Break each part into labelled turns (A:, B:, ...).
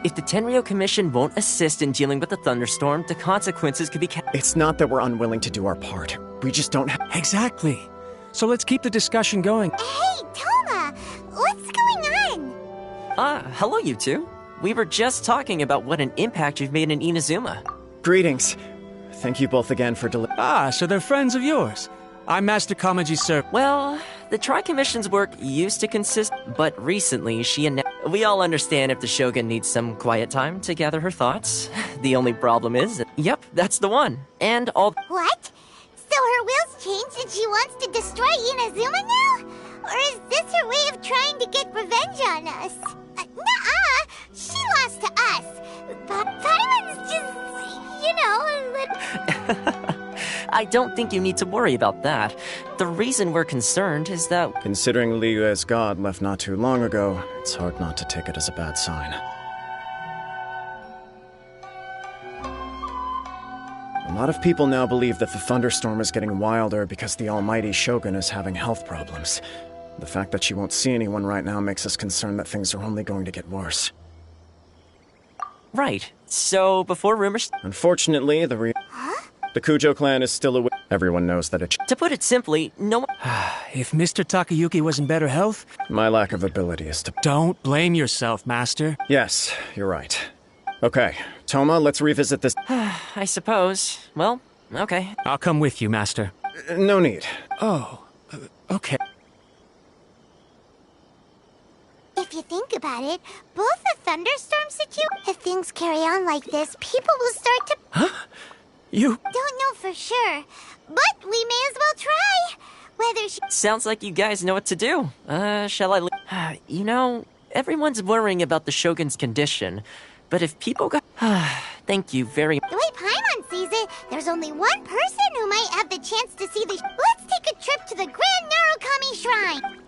A: If the Tenryo Commission won't assist in dealing with the thunderstorm, the consequences could be
B: It's not that we're unwilling to do our part. We just don't have—
C: Exactly. So let's keep the discussion going.
D: Hey, Toma! What's going on?
A: Hello you two. We were just talking about what an impact you've made in Inazuma.
B: Greetings. Thank you both again for
C: So they're friends of yours. I'm Master Kamaji's servant.
A: Well, the Tri-Commission's work used to consist, but recently we all understand if the Shogun needs some quiet time to gather her thoughts. The only problem is, yep, that's the one. And all—
D: What? So her will's changed and she wants to destroy Inazuma now? Or is this her way of trying to get revenge on us? Nuh-uh! She lost to us! But Paimon's just, a little—
A: I don't think you need to worry about that. The reason we're concerned is that—
B: Considering Liyue's god left not too long ago, it's hard not to take it as a bad sign. A lot of people now believe that the thunderstorm is getting wilder because the almighty Shogun is having health problems. The fact that she won't see anyone right now makes us concerned that things are only going to get worse.
A: Right. So, before rumors—
B: Unfortunately, the Kujo clan is still away. Everyone knows that it—
A: To put it simply, no one—
C: If Mr. Takayuki was in better health,
B: My lack of ability is to—
C: don't blame yourself, Master.
B: Yes, you're right. Okay, Toma, let's revisit this—
A: I suppose. Well, okay.
C: I'll come with you, Master.
B: No need.
C: Oh, okay.
D: If you think about it, both the thunderstorm situation— If things carry on like this, people will start to—
C: Huh? You—
D: Don't know for sure, but we may as well try. Whether she—
A: Sounds like you guys know what to do. Shall I everyone's worrying about the Shogun's condition. But if people got— Thank you very much.
D: The way Paimon sees it, there's only one person who might have the chance to see the— Let's take a trip to the Grand Narukami Shrine!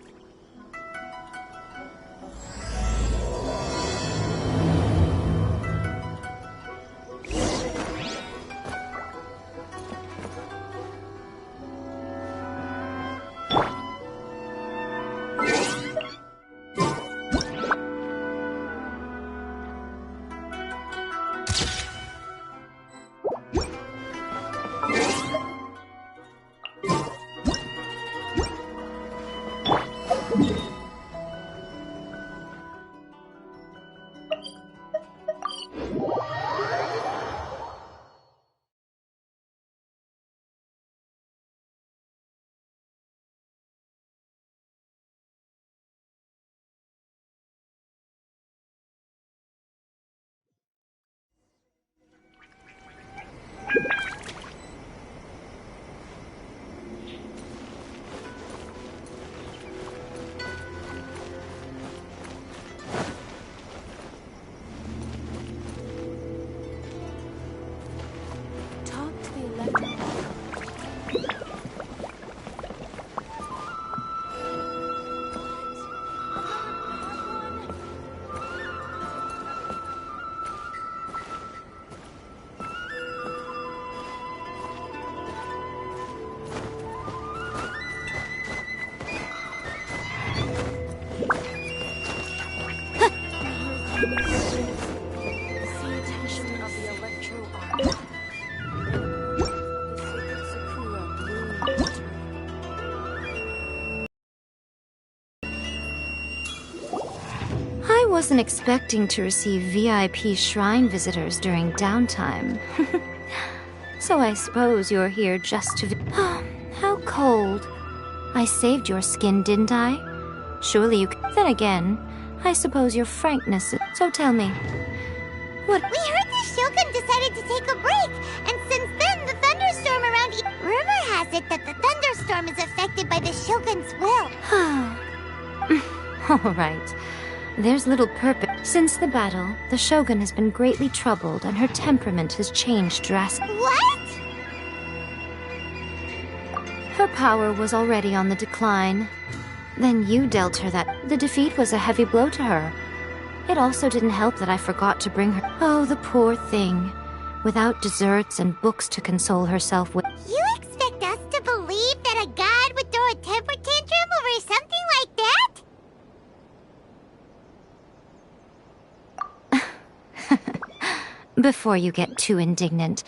E: I wasn't expecting to receive VIP shrine visitors during downtime. So I suppose you're here just to— Oh, how cold. I saved your skin, didn't I? Surely you— Then again, I suppose your frankness is— So tell me, what—
D: We heard the Shogun decided to take a break, and since then the thunderstorm around Rumor has it that the thunderstorm is affected by the Shogun's will.
E: All right. There's little purpose. Since the battle, the Shogun has been greatly troubled and her temperament has changed drastically.
D: What?
E: Her power was already on the decline. Then you dealt her that— The defeat was a heavy blow to her. It also didn't help that I forgot to bring her— Oh, the poor thing. Without desserts and books to console herself with—
D: You expect us to believe that a god would throw a temper tantrum over something like that?
E: Before you get too indignant,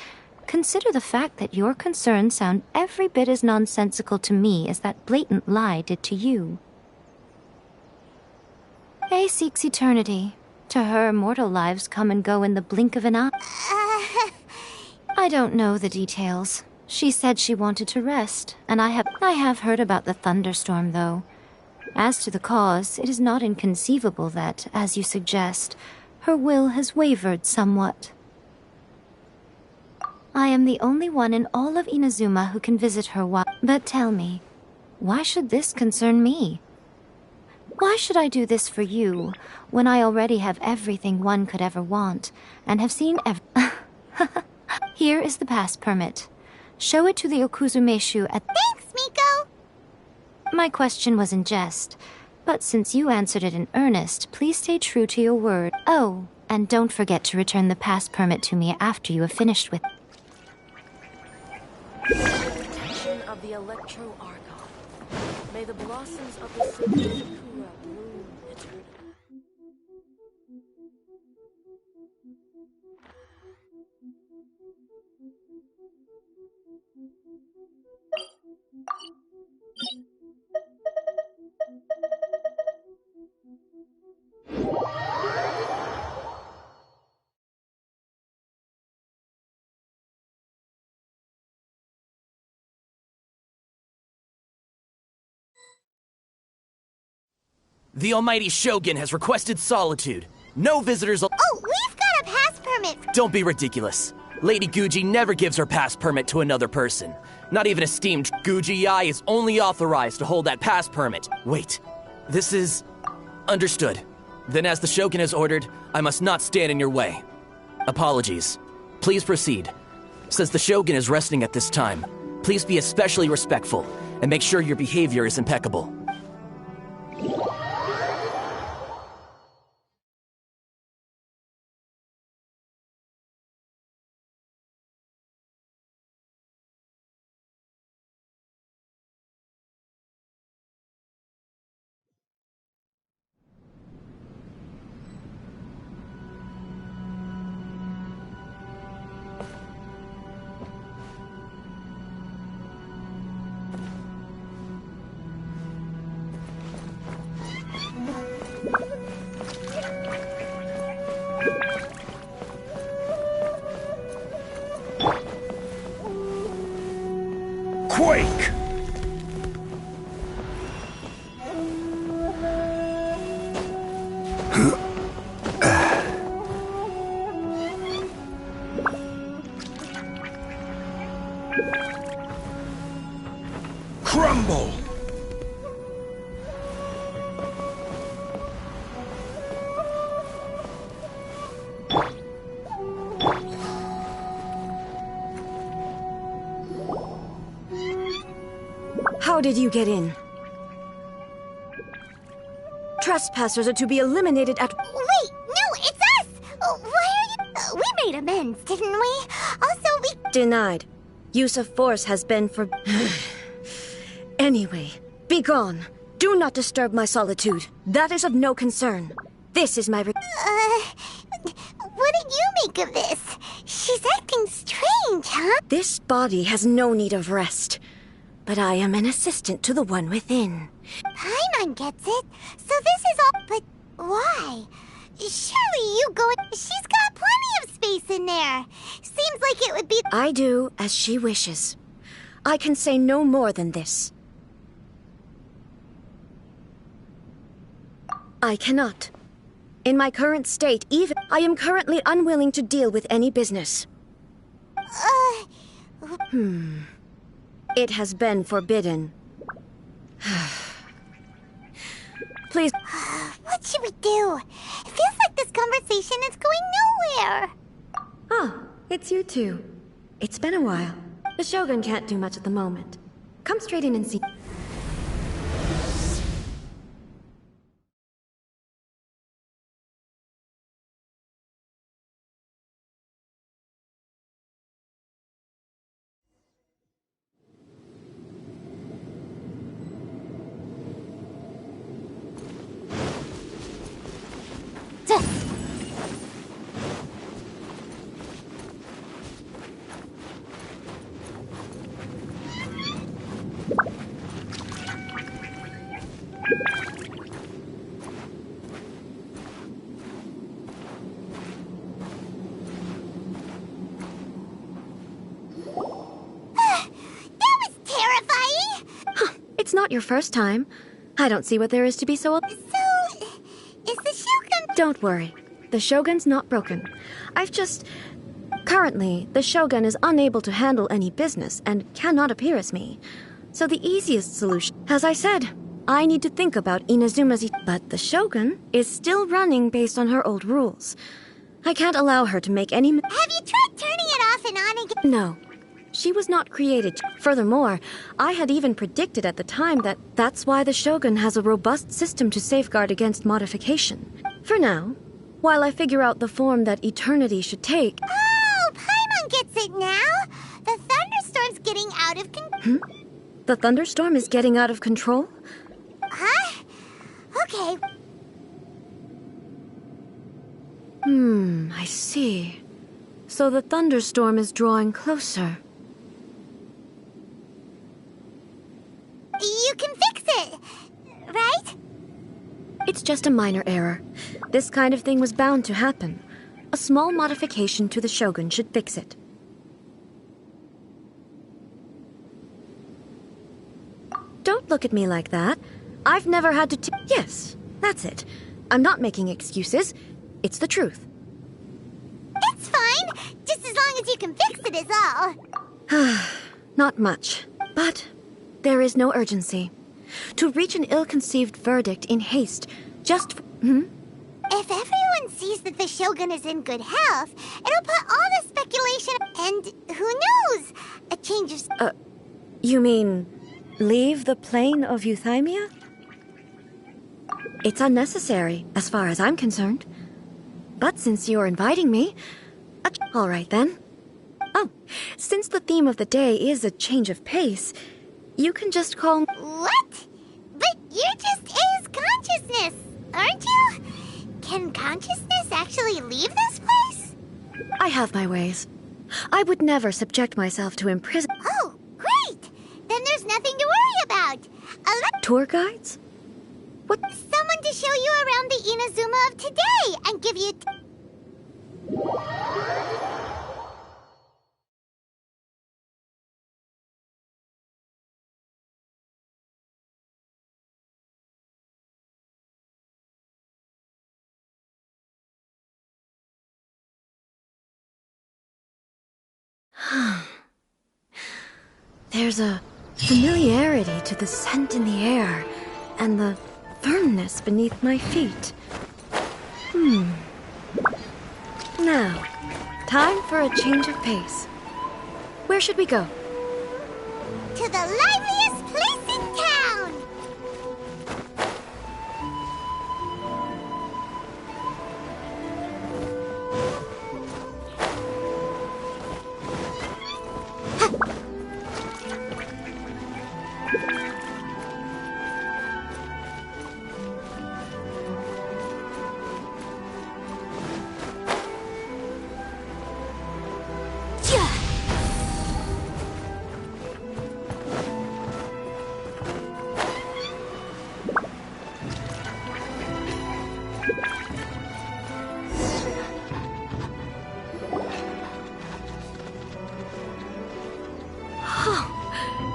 E: consider the fact that your concerns sound every bit as nonsensical to me as that blatant lie did to you. A seeks eternity. To her, mortal lives come and go in the blink of an eye. I don't know the details. She said she wanted to rest, and I have heard about the thunderstorm, though. As to the cause, it is not inconceivable that, as you suggest, her will has wavered somewhat. I am the only one in all of Inazuma who can visit her But tell me, why should this concern me? Why should I do this for you, when I already have everything one could ever want, and have seen Here is the pass permit. Show it to the Okuzumeshu at—
D: Thanks, Miko!
E: My question was in jest, but since you answered it in earnest, please stay true to your word. Oh, and don't forget to return the pass permit to me after you have finished with—
F: Protection of the Electro Argon. May the blossoms of the city of Sakura bloom eternally.
G: The Almighty Shogun has requested solitude. No visitors.
D: Oh, we've got a pass permit!
G: Don't be ridiculous. Lady Guji never gives her pass permit to another person. Not even esteemed Guji-ai is only authorized to hold that pass permit. Wait, this is... Understood. Then as the Shogun has ordered, I must not stand in your way. Apologies. Please proceed. Since the Shogun is resting at this time, please be especially respectful and make sure your behavior is impeccable.
H: Quake! Crumble!
I: How did you get in? Trespassers are to be eliminated at—
D: Wait, no, it's us! Why are you— we made amends, didn't we? Also, we—
I: Denied. Use of force has been for— Anyway, be gone. Do not disturb my solitude. That is of no concern. This is my—
D: what do you make of this? She's acting strange, huh?
I: This body has no need of rest. But I am an assistant to the one within.
D: Paimon gets it. So this is all— but why? Surely you go— she's got plenty of space in there. Seems like it would be—
I: I do as she wishes. I can say no more than this. I cannot. In my current state, I am currently unwilling to deal with any business. It has been forbidden. Please.
D: What should we do? It feels like this conversation is going nowhere.
I: Oh, it's you two. It's been a while. The Shogun can't do much at the moment. Come straight in and see. It's not your first time. I don't see what there is to be so...
D: So, is the Shogun...
I: Don't worry. The Shogun's not broken. Currently, the Shogun is unable to handle any business and cannot appear as me. So the easiest solution... As I said, I need to think about Inazuma's... But the Shogun is still running based on her old rules. I can't allow her to make any...
D: Have you tried turning it off and on again?
I: No. She was not created. Furthermore, I had even predicted at the time that that's why the Shogun has a robust system to safeguard against modification. For now, while I figure out the form that eternity should take...
D: Oh, Paimon gets it now! The thunderstorm's getting out of control.
I: The thunderstorm is getting out of control?
D: Huh? Okay.
I: I see. So the thunderstorm is drawing closer.
D: You can fix it, right?
I: It's just a minor error. This kind of thing was bound to happen. A small modification to the Shogun should fix it. Don't look at me like that. I've never had to Yes, that's it. I'm not making excuses. It's the truth.
D: It's fine. Just as long as you can fix it is all.
I: Not much. But there is no urgency. To reach an ill-conceived verdict in haste, just...
D: If everyone sees that the Shogun is in good health, it'll put all the speculation... And who knows? A change of...
I: You mean... leave the plane of euthymia? It's unnecessary, as far as I'm concerned. But since you're inviting me... All right, then. Oh, since the theme of the day is a change of pace, you can just call...
D: What? But you're just A's consciousness, aren't you? Can consciousness actually leave this place?
I: I have my ways. I would never subject myself to imprison...
D: Oh, great! Then there's nothing to worry about.
I: Tour guides? What?
D: Someone to show you around the Inazuma of today and give you...
I: There's a familiarity to the scent in the air and the firmness beneath my feet. Now, time for a change of pace. Where should we go?
D: To the liveliest place in town!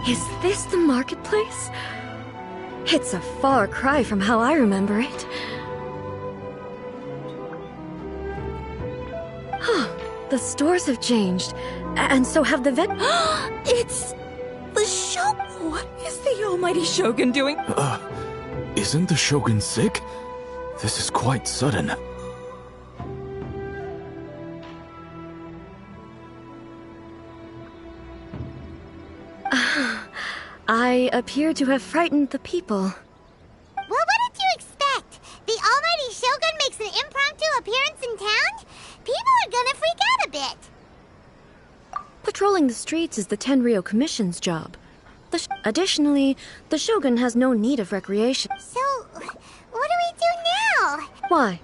I: Is this the marketplace? It's a far cry from how I remember it. The stores have changed, and so have the
H: It's the Shogun. What is the almighty Shogun doing?
J: Isn't the Shogun sick? This is quite sudden.
I: I appear to have frightened the people.
D: Well, what did you expect? The almighty Shogun makes an impromptu appearance in town? People are gonna freak out a bit.
I: Patrolling the streets is the Tenryou Commission's job. Additionally, the Shogun has no need of recreation.
D: So, what do we do now?
I: Why?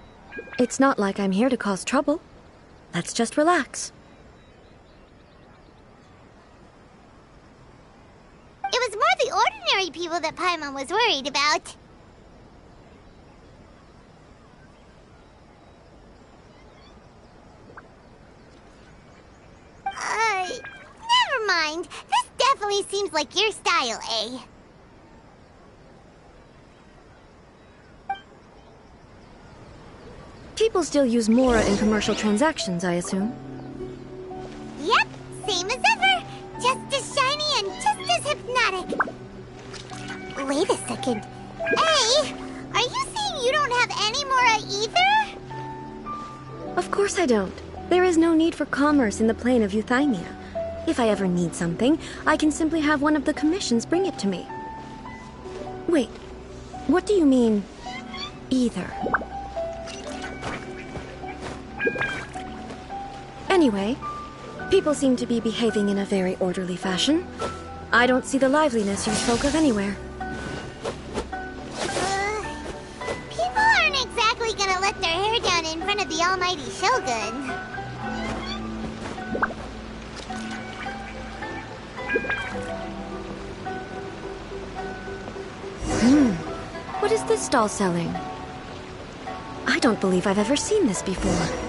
I: It's not like I'm here to cause trouble. Let's just relax.
D: It was more the ordinary people that Paimon was worried about. Never mind. This definitely seems like your style, eh?
I: People still use Mora in commercial transactions, I assume.
D: Yep, same as ever. Just as shiny and just as hypnotic. Wait a second. Hey, are you saying you don't have any Mora either?
I: Of course I don't. There is no need for commerce in the plane of Euthymia. If I ever need something, I can simply have one of the commissions bring it to me. Wait, what do you mean, either? Anyway, people seem to be behaving in a very orderly fashion. I don't see the liveliness you spoke of anywhere.
D: People aren't exactly gonna let their hair down in front of the almighty Shogun.
I: What is this stall selling? I don't believe I've ever seen this before.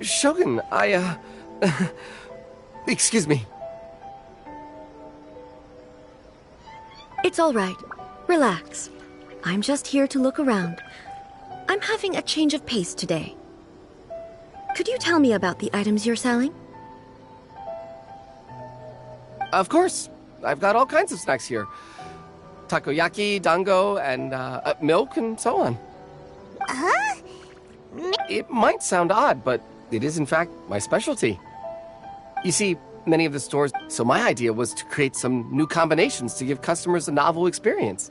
K: Shogun, excuse me.
I: It's all right. Relax. I'm just here to look around. I'm having a change of pace today. Could you tell me about the items you're selling?
K: Of course. I've got all kinds of snacks here. Takoyaki, dango, and milk, and so on.
D: Huh?
K: It might sound odd, but it is in fact my specialty. You see, many of the stores... So my idea was to create some new combinations to give customers a novel experience.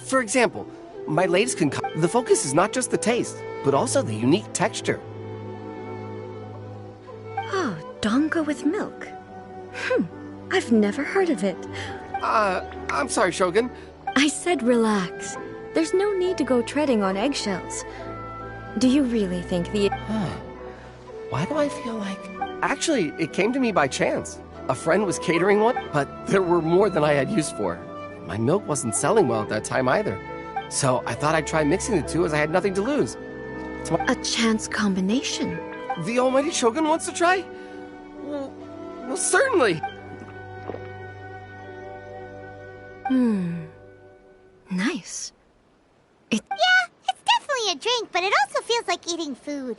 K: For example, my latest the focus is not just the taste, but also the unique texture.
I: Oh, dango with milk. I've never heard of it.
K: I'm sorry, Shogun.
I: I said relax. There's no need to go treading on eggshells. Do you really think the...
K: Why do I feel like... Actually, it came to me by chance. A friend was catering one, but there were more than I had use for. My milk wasn't selling well at that time either. So I thought I'd try mixing the two as I had nothing to lose.
I: A chance combination?
K: The almighty Shogun wants to try? Well, certainly.
I: Nice.
D: Yeah, it's definitely a drink, but it also feels like eating food.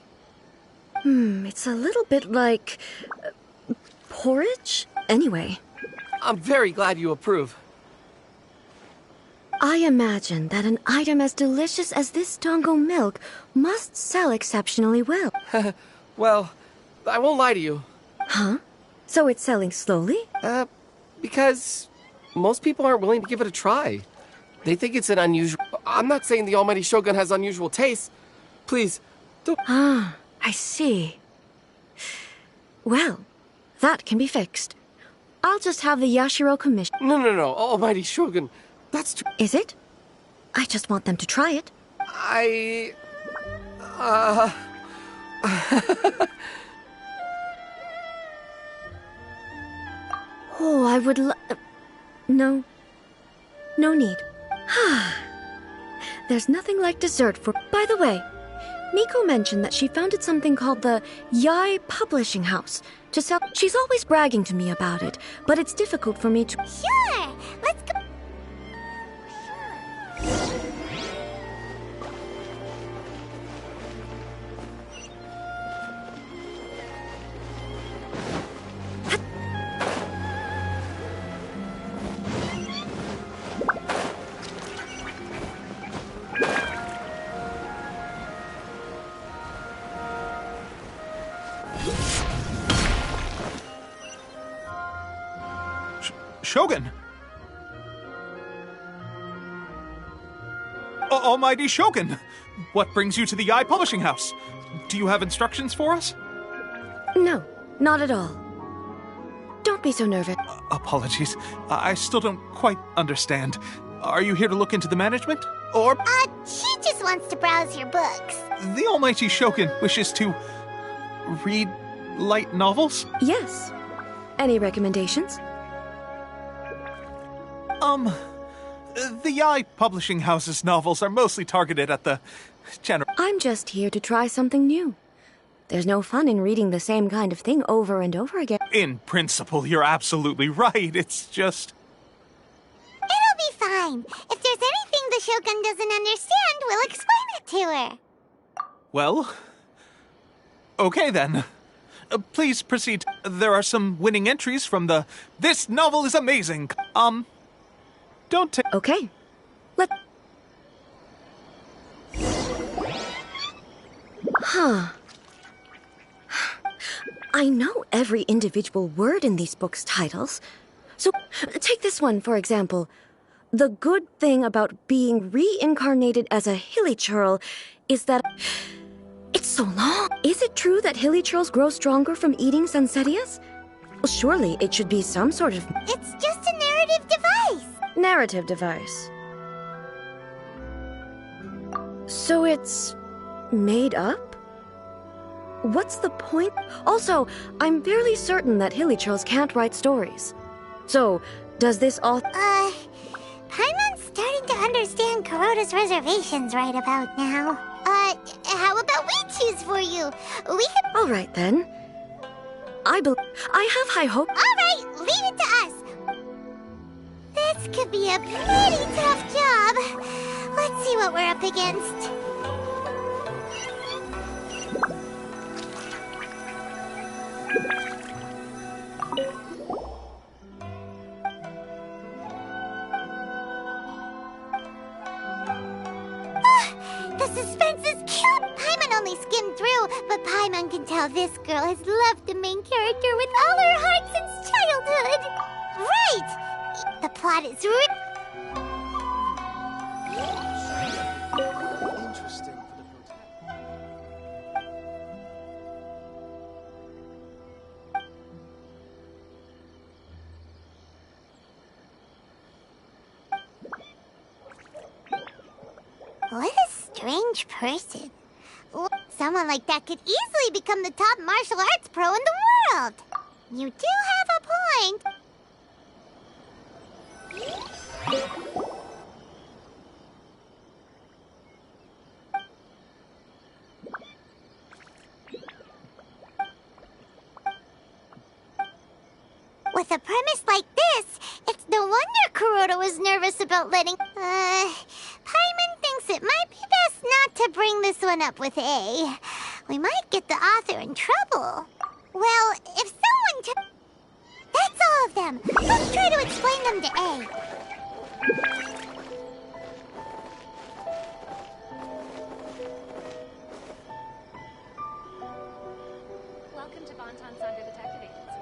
I: It's a little bit like... porridge? Anyway.
K: I'm very glad you approve.
I: I imagine that an item as delicious as this dango milk must sell exceptionally well.
K: Well, I won't lie to you.
I: Huh? So it's selling slowly?
K: Because most people aren't willing to give it a try. They think it's an unusual... I'm not saying the almighty Shogun has unusual tastes. Please, don't...
I: Ah, I see. Well, that can be fixed. I'll just have the Yashiro commission...
K: No, almighty Shogun. That's too...
I: Is it? I just want them to try it. Oh, I would No. No need. There's nothing like dessert for... By the way, Miko mentioned that she founded something called the Yai Publishing House to sell... She's always bragging to me about it, but it's difficult for me to...
D: Sure, let's go...
C: Shogun!
L: Almighty Shogun! What brings you to the Eye Publishing House? Do you have instructions for us?
I: No, not at all. Don't be so nervous.
L: Apologies. I still don't quite understand. Are you here to look into the management? Or...
D: She just wants to browse your books.
L: The Almighty Shogun wishes to... read light novels?
I: Yes. Any recommendations?
L: The Eye Publishing House's novels are mostly targeted at the general...
I: I'm just here to try something new. There's no fun in reading the same kind of thing over and over again.
L: In principle, you're absolutely right. It's just...
D: It'll be fine. If there's anything the Shogun doesn't understand, we'll explain it to her.
L: Well... okay then. Please proceed. There are some winning entries from the "This novel is amazing." Don't take...
I: Okay. I know every individual word in these books' titles. So, take this one, for example. The good thing about being reincarnated as a hilly churl is that... It's so long. Is it true that hilly churls grow stronger from eating Sansetias? Well, surely it should be some sort of...
D: It's just a narrative device.
I: Narrative device. So it's... made up? What's the point? Also, I'm fairly certain that hilly churls can't write stories. So, does this author...
D: Paimon's starting to understand Kuroda's reservations right about now. How about we choose for you? We can...
I: All right, then. I have high hope.
D: All right, leave it to us. This could be a pretty tough job. Let's see what we're up against. The suspense is cute! Paimon only skimmed through, but Paimon can tell this girl has loved the main character with all her heart since childhood! Right! The plot is
M: Interesting.
D: What a strange person. Someone like that could easily become the top martial arts pro in the world. You do have a point. With a premise like this, it's no wonder Kuroda was nervous about letting... Paimon thinks it might be best not to bring this one up with A. We might get the author in trouble. Well, if someone... That's all of them. Let's try to explain them to A.
N: Welcome to Bonton Saga Detective Agency.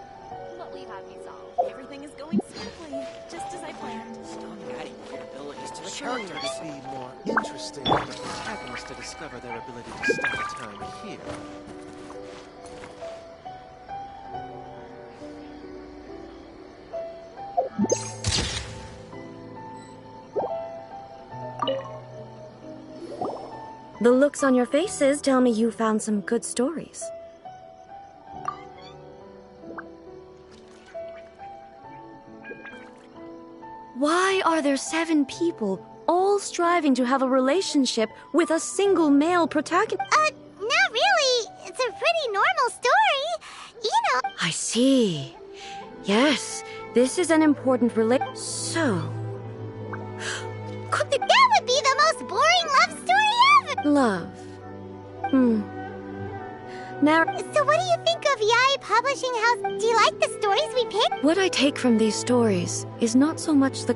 N: What will you have me solve? Everything is going smoothly, just as I planned.
M: Stunning adding abilities to the characters. It would be more interesting for the protagonists to discover their ability to stop time here.
I: The looks on your faces tell me you found some good stories. Why are there 7 people all striving to have a relationship with a single male protagonist?
D: Not really. It's a pretty normal story. You know...
I: I see. Yes, this is an important So...
D: Could that would be the most boring love story ever!
I: Love.
D: So what do you think of Yae Publishing House? Do you like the stories we picked?
I: What I take from these stories is not so much the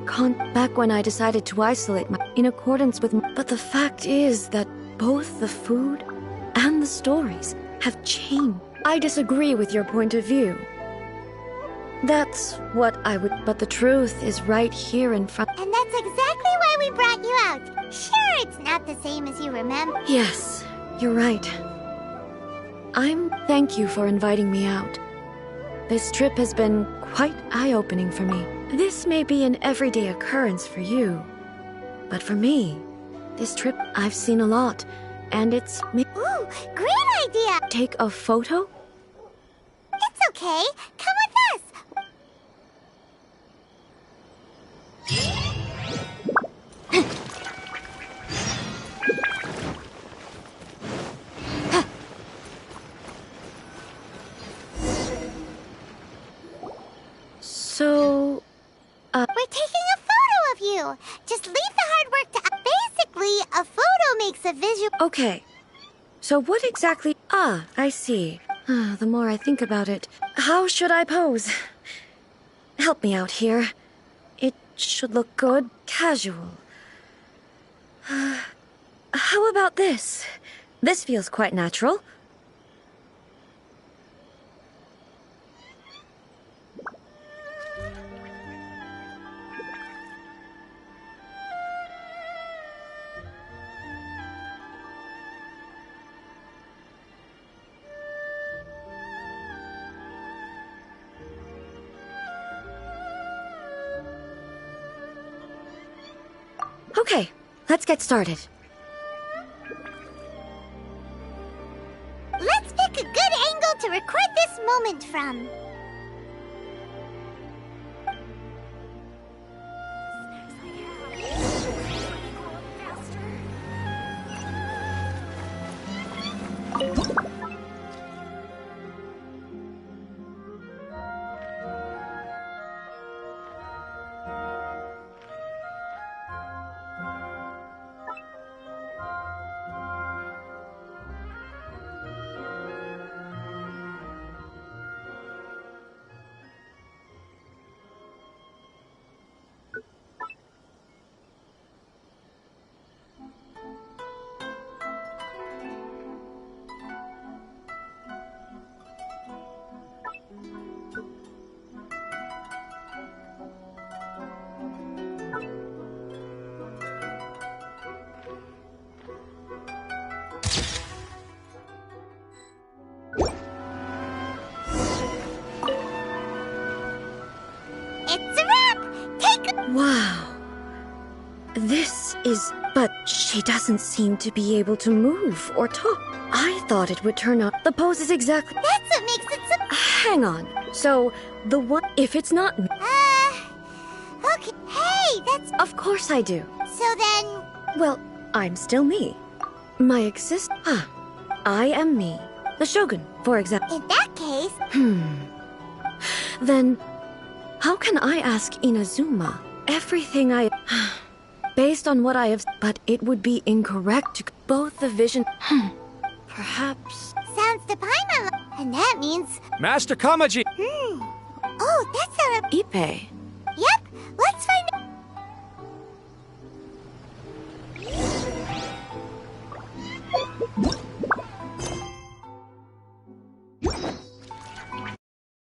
I: back when I decided to isolate in accordance with but the fact is that both the food and the stories have changed. I disagree with your point of view. That's what I would. But the truth is right here in front.
D: And that's exactly why we brought you out. Sure, it's not the same as you remember.
I: Yes, you're right. Thank you for inviting me out. This trip has been quite eye-opening for me. This may be an everyday occurrence for you, but for me, this trip, I've seen a lot, and it's...
D: Ooh, great idea!
I: Take a photo?
D: It's okay. Come with us.
I: So...
D: We're taking a photo of you. Just leave the hard work to... Basically, a photo makes a visual...
I: Okay. So what exactly... Ah, I see. The more I think about it, how should I pose? Help me out here. It should look good, casual. How about this? This feels quite natural. Okay, let's get started.
D: Let's pick a good angle to record this moment from.
I: Wow. This is... But she doesn't seem to be able to move or talk. I thought it would turn out... The pose is exactly...
D: That's what makes it so...
I: Hang on. So, the one... If it's not me...
D: Okay. Hey, that's...
I: Of course I do.
D: So then...
I: Well, I'm still me. My exist... I am me. The Shogun, for example.
D: In that case...
I: Then... How can I ask Inazuma everything I... Based on what I have... But it would be incorrect to... Both the vision... Perhaps...
D: Sounds to Paimon. And that means...
C: Master Kamaji!
D: Oh, that's not a...
I: Ippei.